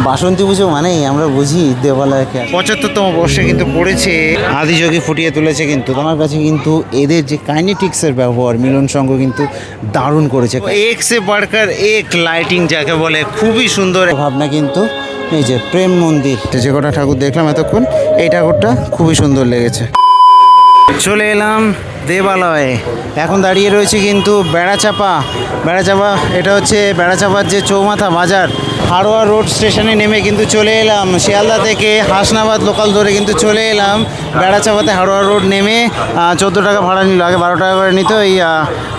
বাসন্তী পুজো মানেই আমরা বুঝি দেবালয়কে 75তম বর্ষে কিন্তু পড়েছে, আদিযোগী ফুটিয়ে তুলেছে। কিন্তু তোমার কাছে কিন্তু এদের যে কাইনেটিক্সের ব্যবহার মিলন সংঘ কিন্তু দারুণ করেছে। এক সে বাড়কার এক লাইটিং যাকে বলে, খুবই সুন্দর ভাবনা। কিন্তু এই যে প্রেম মন্দির, যে কটা ঠাকুর দেখলাম এতক্ষণ, এই ঠাকুরটা খুবই সুন্দর লেগেছে। চলে এলাম দেবালয়ে। এখন দাঁড়িয়ে রয়েছে কিন্তু বেড়াচাপা। এটা হচ্ছে বেড়াচাপার যে চৌমাথা বাজার। হাড়োয়া রোড স্টেশনে নেমে কিন্তু চলে এলাম, শিয়ালদা থেকে হাসনাবাদ লোকাল ধরে কিন্তু চলে এলাম বেড়াচাপাতে। হাড়োয়া রোড নেমে 14 টাকা ভাড়া নিল, আগে 12 টাকা করে নিত এই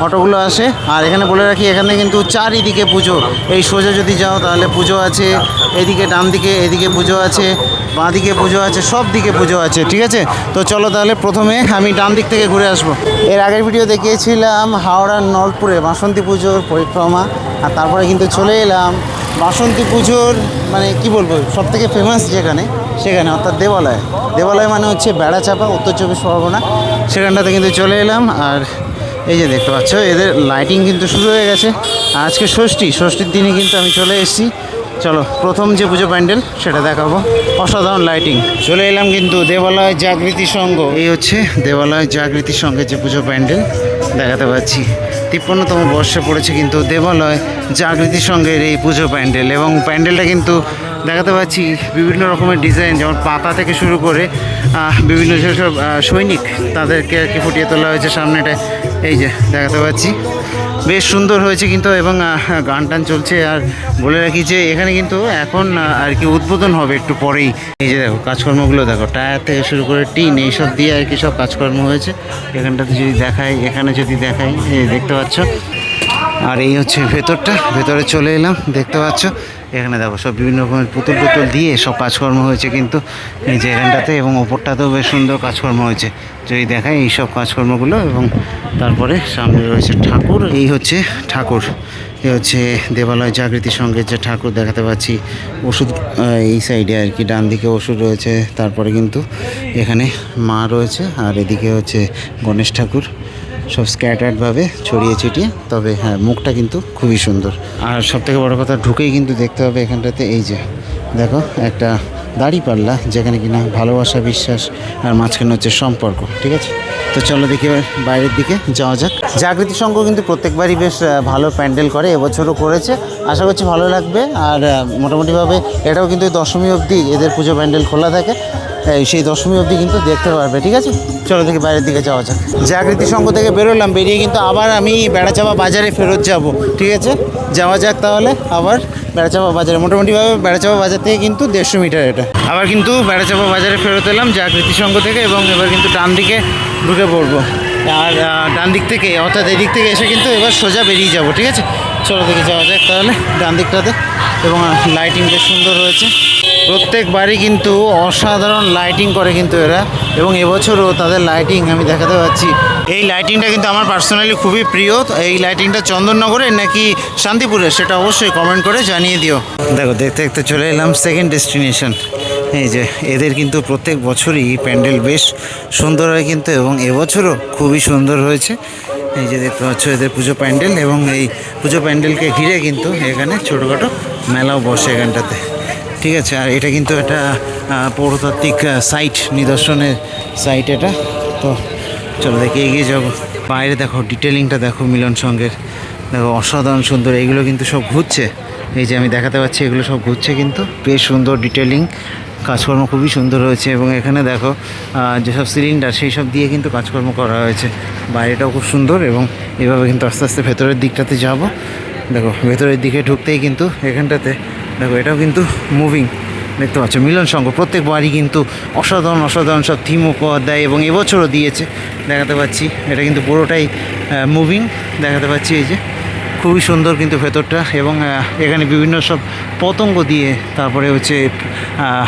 অটোগুলো আসে। আর এখানে বলে রাখি, এখানে কিন্তু চারিদিকে পুজো। এই সোজা যদি যাও তাহলে পুজো আছে, এদিকে ডান দিকে এদিকে পুজো আছে, বাঁ দিকে পুজো আছে, সব দিকে পুজো আছে। ঠিক আছে, তো চলো তাহলে প্রথমে আমি ডান দিক থেকে ঘুরে আসবো। এর আগের ভিডিও দেখিয়েছিলাম হাওড়ার নলপুরে বাসন্তী পুজোর পরিক্রমা, আর তারপরে কিন্তু চলে এলাম বাসন্তী পুজোর মানে কি বলবো সবথেকে ফেমাস সেখানে অর্থাৎ দেবালয় মানে হচ্ছে বেড়াচাপা, উত্তর 24 পরগনা। সেখানটাতে কিন্তু চলে এলাম। আর এই যে দেখতে পাচ্ছ এদের লাইটিং কিন্তু শুরু হয়ে গেছে। আজকে ষষ্ঠীর দিনে কিন্তু আমি চলে এসেছি। চলো প্রথম যে পুজো প্যান্ডেল সেটা দেখাবো, অসাধারণ লাইটিং। চলে এলাম কিন্তু দেবালয় জাগৃতি সংঘ, এই হচ্ছে দেবালয় জাগৃতি সংঘের যে পুজো প্যান্ডেল দেখাতে পাচ্ছি। 53তম বর্ষে পড়েছে কিন্তু দেবালয় জাগৃতি সংঘের এই পুজো প্যান্ডেল, এবং প্যান্ডেলটা কিন্তু দেখাতে পাচ্ছি বিভিন্ন রকমের ডিজাইন, যেমন পাতা থেকে শুরু করে বিভিন্ন যেসব সৈনিক তাদেরকে আর কি ফুটিয়ে তোলা হয়েছে সামনেটা। এই যে দেখাতে পাচ্ছি, বেশ সুন্দর হয়েছে কিন্তু। এবং গান টান চলছে। আর বলে রাখি যে এখানে কিন্তু এখন আর কি উদ্বোধন হবে একটু পরেই। এই যে দেখো কাজকর্মগুলো দেখো, টায়ার থেকে শুরু করে টিন এইসব দিয়ে আর কি সব কাজকর্ম হয়েছে। এখানটাতে যদি দেখাই, এখানে যদি দেখাই, এই দেখতে পাচ্ছ। আর এই হচ্ছে ভেতরে চলে এলাম, দেখতে পাচ্ছ এখানে দেখো সব বিভিন্ন রকমের পুতুল দিয়ে সব কাজকর্ম হয়েছে কিন্তু এই যে এখানটাতে, এবং ওপরটাতেও বেশ সুন্দর কাজকর্ম হয়েছে। যদি দেখাই এই সব কাজকর্মগুলো, এবং তারপরে সামনে রয়েছে ঠাকুর। এই হচ্ছে ঠাকুর, এই হচ্ছে দেবালয় জাগৃতি সংঘের যে ঠাকুর দেখাতে পাচ্ছি। ওষুধ এই সাইডে আর কি ডান দিকে ওষুধ রয়েছে, তারপরে কিন্তু এখানে মা রয়েছে, আর এদিকে হচ্ছে গণেশ ঠাকুর। সব স্ক্যাটার্ডভাবে ছড়িয়ে ছিটিয়ে, তবে হ্যাঁ মুখটা কিন্তু খুবই সুন্দর। আর সবথেকে বড় কথা, ঢুকেই কিন্তু দেখতে হবে এখানটাতে এই যে দেখো একটা দাঁড়িপাল্লা, যেখানে কিনা ভালোবাসা, বিশ্বাস আর মাঝখানে হচ্ছে সম্পর্ক। ঠিক আছে, তো চলো দেখি বাইরের দিকে যাওয়া যাক। জাগৃতি সংঘ কিন্তু প্রত্যেকবারই বেশ ভালো প্যান্ডেল করে, এবছরও করেছে। আশা করছি ভালো লাগবে। আর মোটামুটিভাবে এটাও কিন্তু দশমী অবধি এদের পুজো প্যান্ডেল খোলা থাকে, সেই দশমী অবধি কিন্তু দেখতে পারবে। ঠিক আছে, চলো দেখি বাইরের দিকে যাওয়া যাক। জাগৃতি সংঘ থেকে বেরোলাম, বেরিয়ে কিন্তু আবার আমি বেড়াচাপা বাজারে ফেরত যাব। ঠিক আছে, যাওয়া যাক তাহলে আবার বেড়াচাপা বাজারে। মোটামুটিভাবে বেড়াচাপা বাজার থেকে কিন্তু 150 মিটার এটা। আবার কিন্তু বেড়াচাপা বাজারে ফেরত এলাম জাগৃতি সংঘ থেকে, এবং এবার কিন্তু ডান দিকে ঢুকে পড়বো। আর ডান দিক থেকে অর্থাৎ এদিক থেকে এসে কিন্তু এবার সোজা বেরিয়ে যাব। ঠিক আছে, চলো দেখে যাওয়া যাক তাহলে ডান দিকটাতে। এবং লাইটিং বেশ সুন্দর হয়েছে, প্রত্যেকবারই কিন্তু অসাধারণ লাইটিং করে কিন্তু এরা, এবং এবছরও তাদের লাইটিং আমি দেখাতে পাচ্ছি। এই লাইটিংটা কিন্তু আমার পার্সোনালি খুবই প্রিয়। এই লাইটিংটা চন্দননগরের নাকি শান্তিপুরের সেটা অবশ্যই কমেন্ট করে জানিয়ে দিও। দেখো দেখতে দেখতে চলে এলাম সেকেন্ড ডেস্টিনেশন। এই যে এদের কিন্তু প্রত্যেক বছরই প্যান্ডেল বেশ সুন্দর হয় কিন্তু, এবং এবছরও খুবই সুন্দর হয়েছে। এই যে দেখতে পাচ্ছ এদের পুজো প্যান্ডেল, এবং এই পুজো প্যান্ডেলকে ঘিরে কিন্তু এখানে ছোটোখাটো মেলাও বসে এখানটাতে। ঠিক আছে, আর এটা কিন্তু একটা পৌরতাত্ত্বিক সাইট, নিদর্শনের সাইট এটা। তো চলো দেখে এগিয়ে যাব। বাইরে দেখো ডিটেলিংটা দেখো মিলন সংঘের, দেখো অসাধারণ সুন্দর। এইগুলো কিন্তু সব ঘুরছে, এই যে আমি দেখাতে পাচ্ছি এগুলো সব ঘুরছে কিন্তু, বেশ সুন্দর ডিটেলিং, কাজকর্ম খুবই সুন্দর হয়েছে। এবং এখানে দেখো যেসব সিলিন্ডার সেই সব দিয়ে কিন্তু কাজকর্ম করা হয়েছে। বাইরেটাও খুব সুন্দর, এবং এভাবে কিন্তু আস্তে আস্তে ভেতরের দিকটাতে যাব। দেখো ভেতরের দিকে ঢুকতেই কিন্তু এখানটাতে দেখো এটাও কিন্তু মুভিং, দেখতে পাচ্ছ মিলন সংঘ প্রত্যেকবারই কিন্তু অসাধারণ সব থিম উপহার দেয়, এবং এবছরও দিয়েছে দেখাতে পাচ্ছি। এটা কিন্তু পুরোটাই মুভিং দেখাতে পাচ্ছি। এই যে খুবই সুন্দর কিন্তু ভেতরটা, এবং এখানে বিভিন্ন সব পতঙ্গ দিয়ে, তারপরে হচ্ছে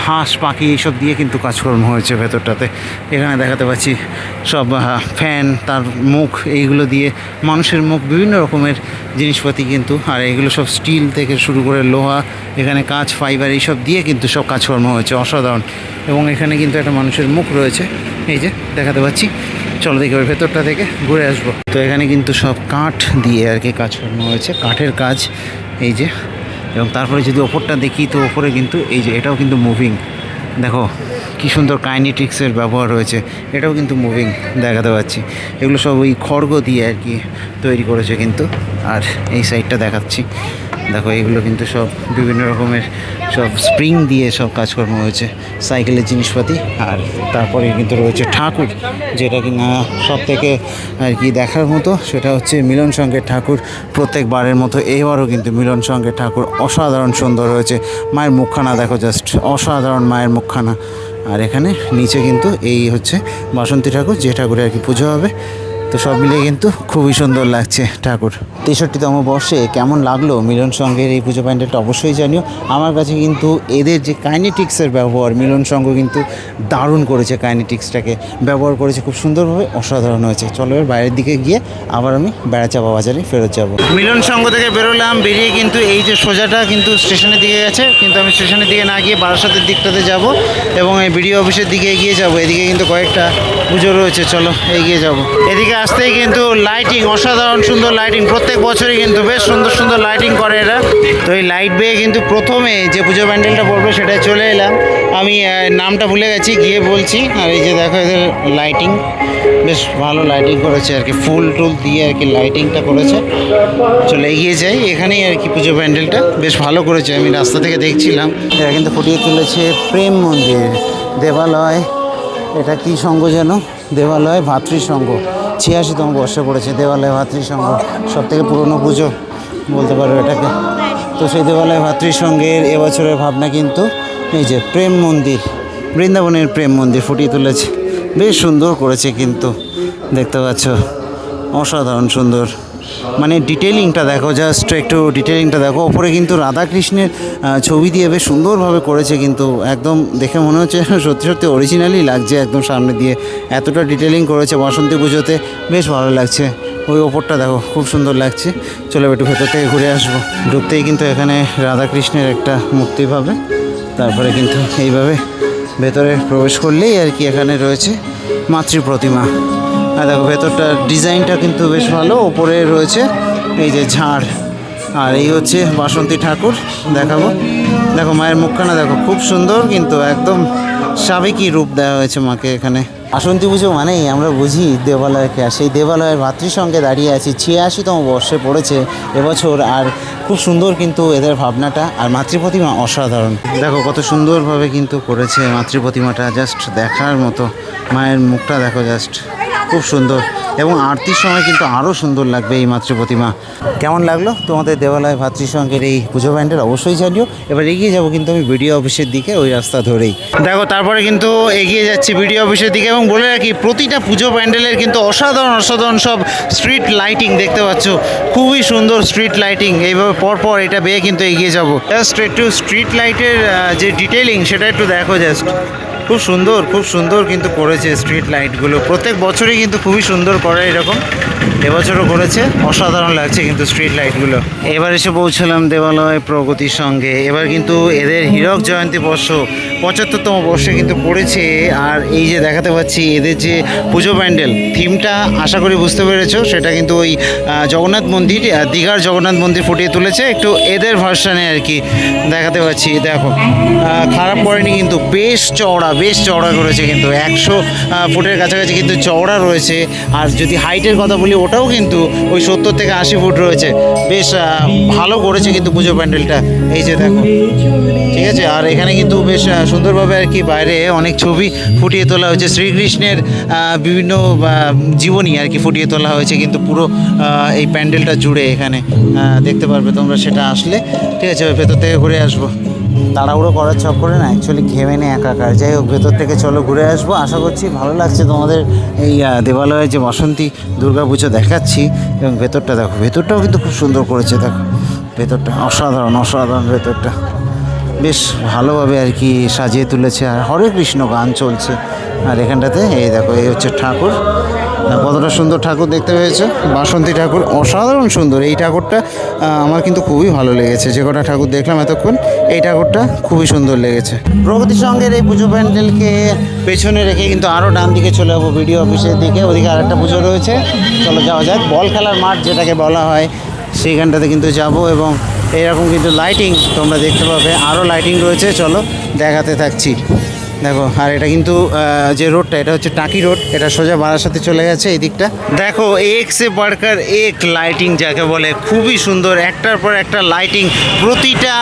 হাঁস পাখি এইসব দিয়ে কিন্তু কাজকর্ম হয়েছে ভেতরটাতে। এখানে দেখাতে পাচ্ছি সব ফ্যান, তার মুখ, এইগুলো দিয়ে মানুষের মুখ, বিভিন্ন রকমের জিনিসপাতি কিন্তু। আর এগুলো সব স্টিল থেকে শুরু করে লোহা, এখানে কাঁচ, ফাইবার এইসব দিয়ে কিন্তু সব কাজকর্ম হয়েছে অসাধারণ। এবং এখানে কিন্তু একটা মানুষের মুখ রয়েছে, এই যে দেখাতে পাচ্ছি। চলো দেখি ওর ভেতরটা থেকে ঘুরে আসবো। তো এখানে কিন্তু সব কাঠ দিয়ে আর কি কাজকর্ম হয়েছে, কাঠের কাজ। এই যে এবং তারপরে যদি ওপরটা দেখি তো ওপরে কিন্তু এই যে এটাও কিন্তু মুভিং, দেখো কি সুন্দর কাইনেটিক্সের ব্যবহার রয়েছে, এটাও কিন্তু মুভিং দেখাতে পাচ্ছি। এগুলো সব ওই খড়গ দিয়ে আর কি তৈরি করেছে কিন্তু। আর এই সাইডটা দেখাচ্ছি, দেখো এগুলো কিন্তু সব বিভিন্ন রকমের সব স্প্রিং দিয়ে সব কাজকর্ম হয়েছে, সাইকেলের জিনিসপাতি। আর তারপরে কিন্তু রয়েছে ঠাকুর, যেটা কিনা সব থেকে আর কি দেখার মতো, সেটা হচ্ছে মিলন সংঘের ঠাকুর। প্রত্যেকবারের মতো এবারও কিন্তু মিলন সংঘের ঠাকুর অসাধারণ সুন্দর হয়েছে। মায়ের মুখখানা দেখো, জাস্ট অসাধারণ মায়ের মুখখানা। আর এখানে নিচে কিন্তু এই হচ্ছে বাসন্তী ঠাকুর, যে ঠাকুরে আর কি পুজো হবে। তো সব মিলিয়ে কিন্তু খুবই সুন্দর লাগছে ঠাকুর। 63তম বর্ষে কেমন লাগলো মিলন সংঘের এই পুজো প্যান্ডেলটা অবশ্যই জানিও। আমার কাছে কিন্তু এদের যে কাইনেটিক্সের ব্যবহার, মিলন সংঘ কিন্তু দারুণ করেছে, কাইনেটিক্সটাকে ব্যবহার করেছে খুব সুন্দরভাবে, অসাধারণ হয়েছে। চলো এর বাইরের দিকে গিয়ে আবার আমি বেড়াচাপা বাজারে ফেরত যাব। মিলন সংঘ থেকে বেরোলাম, বেরিয়ে কিন্তু এই যে সোজাটা কিন্তু স্টেশনের দিকে গেছে, কিন্তু আমি স্টেশনের দিকে না গিয়ে বারাসাতের দিকটাতে যাব এবং এই বিডিও অফিসের দিকে এগিয়ে যাব। এদিকে কিন্তু কয়েকটা পুজো রয়েছে, চলো এগিয়ে যাব। এদিকে আসতেই কিন্তু লাইটিং, অসাধারণ সুন্দর লাইটিং, প্রত্যেক বছরই কিন্তু বেশ সুন্দর সুন্দর লাইটিং করে এরা। তো এই লাইট বেয়ে কিন্তু প্রথমে যে পুজো প্যান্ডেলটা পড়বে সেটাই চলে এলাম। আমি নামটা ভুলে গেছি, গিয়ে বলছি। আর এই যে দেখো এদের লাইটিং, বেশ ভালো লাইটিং করেছে আর কি, ফুল টুল দিয়ে আর কি লাইটিংটা করেছে। চলে এগিয়ে যাই, এখানেই আর কি পুজো প্যান্ডেলটা বেশ ভালো করেছে, আমি রাস্তা থেকে দেখছিলাম। এরা কিন্তু ফুটিয়ে তুলেছে প্রেম মন্দির দেবালয়, এটা কি সংঘ যেন, দেবালয় ভাতৃসংঘ। 86তম বর্ষে পড়েছে দেবালয় ভাতৃসংঘ, সব থেকে পুরনো পুজো বলতে পারো এটাকে। তো সেই দেবালয় ভাতৃসংঘের এবছরের ভাবনা কিন্তু এই যে প্রেম মন্দির, বৃন্দাবনের প্রেম মন্দির ফুটিয়ে তুলেছে, বেশ সুন্দর করেছে কিন্তু, দেখতে পাচ্ছ অসাধারণ সুন্দর। মানে ডিটেলিংটা দেখো, জাস্ট একটু ডিটেলিংটা দেখো। ওপরে কিন্তু রাধাকৃষ্ণের ছবি দিয়ে বেশ সুন্দরভাবে করেছে, কিন্তু একদম দেখে মনে হচ্ছে সত্যি সত্যি অরিজিনালি লাগছে একদম সামনে দিয়ে, এতটা ডিটেলিং করেছে। বাসন্তী পুজোতে বেশ ভালো লাগছে। ওই ওপরটা দেখো খুব সুন্দর লাগছে। চলো একটু ভেতর থেকে ঘুরে আসবো। ঢুকতেই কিন্তু এখানে রাধাকৃষ্ণের একটা মূর্তি পাবে, তারপরে কিন্তু এইভাবে ভেতরে প্রবেশ করলেই আর কি এখানে রয়েছে মাতৃ প্রতিমা। আর দেখো ভেতরটার ডিজাইনটা কিন্তু বেশ ভালো, ওপরে রয়েছে এই যে ঝাড়। আর এই হচ্ছে বাসন্তী ঠাকুর, দেখাবো। দেখো মায়ের মুখখানা দেখো, খুব সুন্দর কিন্তু, একদম সাবেকি রূপ দেওয়া হয়েছে মাকে এখানে। বাসন্তী পুজো মানেই আমরা বুঝি দেবালয়কে, আর সেই দেবালয়ের ভাতৃসংঘে দাঁড়িয়ে আছি। 86তম বর্ষে পড়েছে এবছর, আর খুব সুন্দর কিন্তু এদের ভাবনাটা। আর মাতৃপ্রতিমা অসাধারণ, দেখো কত সুন্দরভাবে কিন্তু করেছে মাতৃপ্রতিমাটা, জাস্ট দেখার মতো। মায়ের মুখটা দেখো, জাস্ট খুব সুন্দর। এবং আরতির সময় কিন্তু আরও সুন্দর লাগবে এই মাতৃপ্রতিমা। কেমন লাগলো তোমাদের দেবালয় ভাতৃসংঘের এই পুজো প্যান্ডেল অবশ্যই জানিও। এবার এগিয়ে যাবো কিন্তু আমি বিডিও অফিসের দিকে, ওই রাস্তা ধরেই। দেখো তারপরে কিন্তু এগিয়ে যাচ্ছি বিডিও অফিসের দিকে। এবং বলে রাখি, প্রতিটা পুজো প্যান্ডেলের কিন্তু অসাধারণ অসাধারণ সব স্ট্রিট লাইটিং দেখতে পাচ্ছ, খুবই সুন্দর স্ট্রিট লাইটিং। এইভাবে পরপর এটা বেয়ে কিন্তু এগিয়ে যাবো। জাস্ট একটু স্ট্রিট লাইটের যে ডিটেলিং সেটা একটু দেখো, জাস্ট খুব সুন্দর কিন্তু করেছে স্ট্রিট লাইটগুলো। প্রত্যেক বছরই কিন্তু খুবই সুন্দর করে এরকম, এবছরও করেছে, অসাধারণ লাগছে কিন্তু স্ট্রিট লাইটগুলো। এবার এসে পৌঁছলাম দেবালয় প্রগতির সঙ্গে। এবার কিন্তু এদের হীরক জয়ন্তী বর্ষ 75তম বর্ষে কিন্তু পড়েছে। আর এই যে দেখাতে পাচ্ছি এদের যে পুজো প্যান্ডেল থিমটা, আশা করি বুঝতে পেরেছো, সেটা কিন্তু ওই জগন্নাথ মন্দির, দীঘার জগন্নাথ মন্দির ফুটিয়ে তুলেছে, একটু এদের ভার্সানে আর কি দেখাতে পাচ্ছি। দেখো খারাপ করেনি কিন্তু, বেশ চওড়া করেছে কিন্তু, 100 ফুটের কাছাকাছি কিন্তু চওড়া রয়েছে। আর যদি হাইটের কথা বলি, ওটাও কিন্তু ওই 70 থেকে 80 ফুট রয়েছে। বেশ ভালো করেছে কিন্তু পুজো প্যান্ডেলটা, এই যে দেখো, ঠিক আছে। আর এখানে কিন্তু বেশ সুন্দরভাবে আর কি বাইরে অনেক ছবি ফুটিয়ে তোলা হয়েছে, শ্রীকৃষ্ণের বিভিন্ন জীবনী আর কি ফুটিয়ে তোলা হয়েছে কিন্তু পুরো এই প্যান্ডেলটা জুড়ে। এখানে দেখতে পারবে তোমরা সেটা আসলে, ঠিক আছে। ভেতর থেকে ঘুরে আসবো, তাড়াহুড়ো করার চক্করে না অ্যাকচুয়ালি ঘেমে নেই একাকার। যাই হোক, ভেতর থেকে চলো ঘুরে আসবো। আশা করছি ভালো লাগছে তোমাদের এই দেবালয়ের যে বাসন্তী দুর্গা পুজো দেখাচ্ছি। এবং ভেতরটা দেখো, ভেতরটাও কিন্তু খুব সুন্দর করেছে, দেখো ভেতরটা অসাধারণ ভেতরটা বেশ ভালোভাবে আর কি সাজিয়ে তুলেছে। আর হরে কৃষ্ণ গান চলছে। আর এখানটাতে এই দেখো, এই হচ্ছে ঠাকুর, কতটা সুন্দর ঠাকুর দেখতে পেয়েছো, বাসন্তী ঠাকুর অসাধারণ সুন্দর। এই ঠাকুরটা আমার কিন্তু খুবই ভালো লেগেছে, যে কটা ঠাকুর দেখলাম এতক্ষণ এই ঠাকুরটা খুবই সুন্দর লেগেছে। প্রগতি সঙ্গের এই পুজো প্যান্ডেলকে পেছনে রেখে কিন্তু আরও ডান দিকে চলে যাবো বিডিও অফিসের দিকে। ওদিকে আরেকটা পুজো রয়েছে, চলো যাওয়া যাক। বল খেলার মাঠ যেটাকে বলা হয়, সেইখানটাতে কিন্তু যাব। এবং এরকম কিন্তু লাইটিং তোমরা দেখতে পাবে, আরও লাইটিং রয়েছে, চলো দেখাতে থাকছি। দেখো, আর এটা কিন্তু যে রোডটা, এটা হচ্ছে টাকি রোড, এটা সোজা বারাসাতে চলে গেছে এই দিকটা। দেখো, এক সে বাড়কার এক লাইটিং যাকে বলে, খুবই সুন্দর, একটার পর একটা লাইটিং। প্রতিটা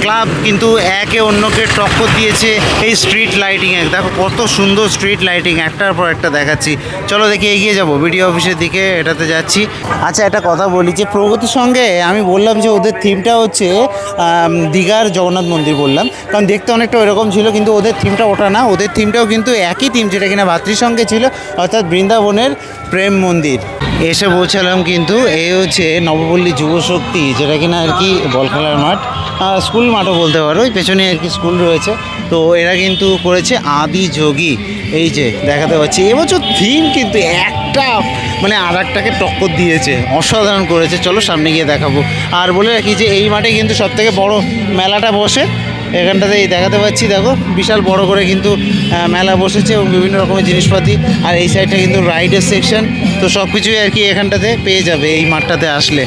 ক্লাব কিন্তু একে অন্যকে টক্কর দিয়েছে এই স্ট্রিট লাইটিংয়ে। দেখো কত সুন্দর স্ট্রিট লাইটিং, একটার পর একটা দেখাচ্ছি। চলো দেখি, এগিয়ে যাব বিডিও অফিসের দিকে, এটাতে যাচ্ছি। আচ্ছা, একটা কথা বলি যে প্রগতির সঙ্গে আমি বললাম যে ওদের থিমটা হচ্ছে দীঘার জগন্নাথ মন্দির বললাম, কারণ দেখতে অনেকটা ওইরকম ছিল, কিন্তু ওদের থিমটা ওটা না, ওদের থিমটাও কিন্তু একই থিম, যেটা কিনা ভাতৃ সঙ্গে ছিল, অর্থাৎ বৃন্দাবনের প্রেম মন্দির। এসে পৌঁছালাম কিন্তু, এই হচ্ছে নবপল্লী যুবশক্তি, যেটা কিনা আর কি বল খেলার মাঠ, স্কুল মাঠও বলতে পারো, ওই পেছনে আর কি স্কুল রয়েছে। তো এরা কিন্তু করেছে আদি যোগী, এই যে দেখাতে পাচ্ছি। এবছর থিম কিন্তু একটা মানে আর একটাকে টক্কর দিয়েছে, অসাধারণ করেছে। চলো সামনে গিয়ে দেখাবো। আর বলে রাখি যে এই মাঠে কিন্তু সবথেকে বড় মেলাটা বসে এখানটাতে, এই দেখাতে পাচ্ছি। দেখো বিশাল বড় করে কিন্তু মেলা বসেছে এবং বিভিন্ন রকমের জিনিসপাতি। আর এই সাইডটা কিন্তু রাইডের সেকশন, তো সব কিছুই আর কি এখানটাতে পেয়ে যাবে এই মাঠটাতে আসলে।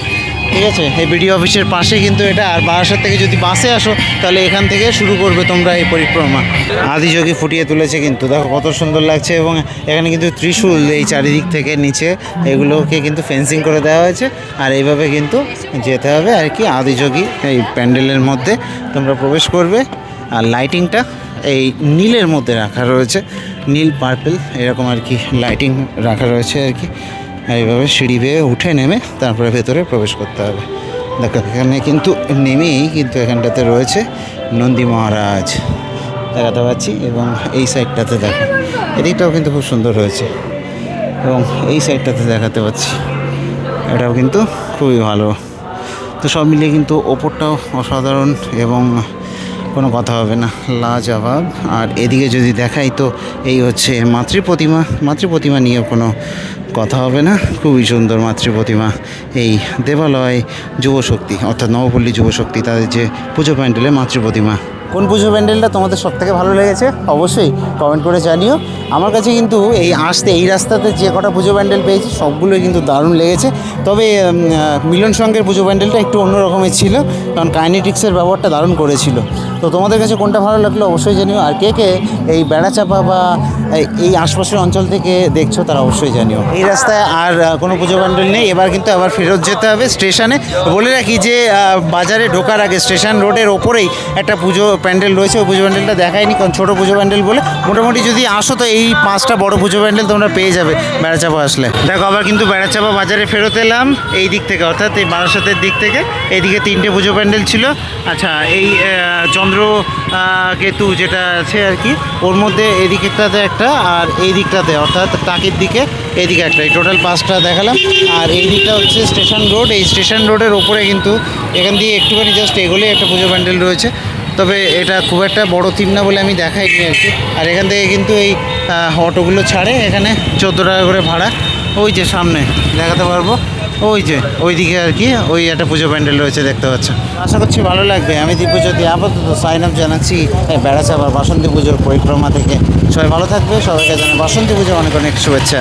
ঠিক আছে, এই বিডিও অফিসের পাশে কিন্তু এটা। আর বারাসাত থেকে যদি বাসে আসো তাহলে এখান থেকে শুরু করবে তোমরা এই পরিক্রমা। আদিযোগী ফুটিয়ে তুলেছে কিন্তু, দেখো কত সুন্দর লাগছে। এবং এখানে কিন্তু ত্রিশূল এই চারিদিক থেকে নিচে এগুলোকে কিন্তু ফেন্সিং করে দেওয়া হয়েছে। আর এইভাবে কিন্তু যেতে হবে আর কি আদিযোগী এই প্যান্ডেলের মধ্যে তোমরা প্রবেশ করবে। আর লাইটিংটা এই নীলের মধ্যে রাখা রয়েছে, নীল পার্পল এরকম আর কি লাইটিং রাখা রয়েছে আর কি। আর এইভাবে সিঁড়ি বেয়ে উঠে নেমে তারপরে ভেতরে প্রবেশ করতে হবে। দেখো এখানে কিন্তু নেমেই কিন্তু এখানটাতে রয়েছে নন্দী মহারাজ, দেখাতে পাচ্ছি। এবং এই সাইডটাতে দেখো, এদিকটাও কিন্তু খুব সুন্দর হয়েছে। এবং এই সাইডটাতে দেখাতে পাচ্ছি, এটাও কিন্তু খুবই ভালো। তো সব মিলিয়ে কিন্তু ওপরটাও অসাধারণ এবং কোনো কথা হবে না, লাজবাব। আর এদিকে যদি দেখাই তো এই হচ্ছে মাতৃপ্রতিমা নিয়ে কোনো কথা হবে না, খুবই সুন্দর মাতৃপ্রতিমা। এই দেবালয় যুবশক্তি অর্থাৎ নবপল্লী যুবশক্তি, তাদের যে পুজো প্যান্ডেলে মাতৃপ্রতিমা। কোন পুজো প্যান্ডেলটা তোমাদের সবথেকে ভালো লেগেছে অবশ্যই কমেন্ট করে জানিও। আমার কাছে কিন্তু এই রাস্তাতে যে কটা পুজো প্যান্ডেল পেয়েছি সবগুলোই কিন্তু দারুণ লেগেছে। তবে মিলন সংঘের পুজো প্যান্ডেলটা একটু অন্য রকমের ছিল, কারণ কাইনেটিক্সের ব্যবহারটা দারুণ করেছিল। তো তোমাদের কাছে কোনটা ভালো লাগলো অবশ্যই জানিও। আর কে কে এই বেড়াচাপা বা এই আশপাশের অঞ্চল থেকে দেখছো তারা অবশ্যই জানিও। এই রাস্তায় আর কোনো পুজো প্যান্ডেল নেই, এবার কিন্তু আবার ফেরত যেতে হবে স্টেশনে। বলে রাখি যে বাজারে ঢোকার আগে স্টেশন রোডের ওপরেই একটা পুজো প্যান্ডেল রয়েছে, ওই পুজো প্যান্ডেলটা দেখায়নি কারণ ছোটো পুজো প্যান্ডেল বলে। মোটামুটি যদি আসো তো এই 5টা বড় পুজো প্যান্ডেল তোমরা পেয়ে যাবে বেড়াচাপা আসলে। দেখো আবার কিন্তু বেড়াচাপা বাজারে ফেরত এলাম এই দিক থেকে, অর্থাৎ এই বারাসাতের দিক থেকে। এইদিকে 3টে পুজো প্যান্ডেল ছিল। আচ্ছা, এই চন্দ্র কেতু যেটা আছে আর কি, ওর মধ্যে এদিকটাতে একটা আর এই দিকটাতে অর্থাৎ টাকির দিকে এইদিকে একটা, এই টোটাল 5টা দেখালাম। আর এই দিকটা হচ্ছে স্টেশন রোড, এই স্টেশন রোডের ওপরে কিন্তু এখান দিয়ে একটুখানি জাস্ট এগোলেই একটা পুজো প্যান্ডেল রয়েছে। তবে এটা খুব একটা বড় থিম না বলে আমি দেখাইনি আর কি। আর এখান থেকে কিন্তু এই অটোগুলো ছাড়ে, এখানে 14 টাকা করে ভাড়া। ওই যে সামনে দেখাতে পারবো, ওই যে ওইদিকে আর কি ওই একটা পুজো প্যান্ডেল রয়েছে, দেখতে পাচ্ছ। আশা করছি ভালো লাগবে। আমি দিব্যজ্যোতি আপাতত সাইন আপ জানাচ্ছি বেড়াচাপা বাসন্তী পুজোর পরিক্রমা থেকে। সবাই ভালো থাকবে, সবাইকে জানাই বাসন্তী পুজো অনেক অনেক শুভেচ্ছা।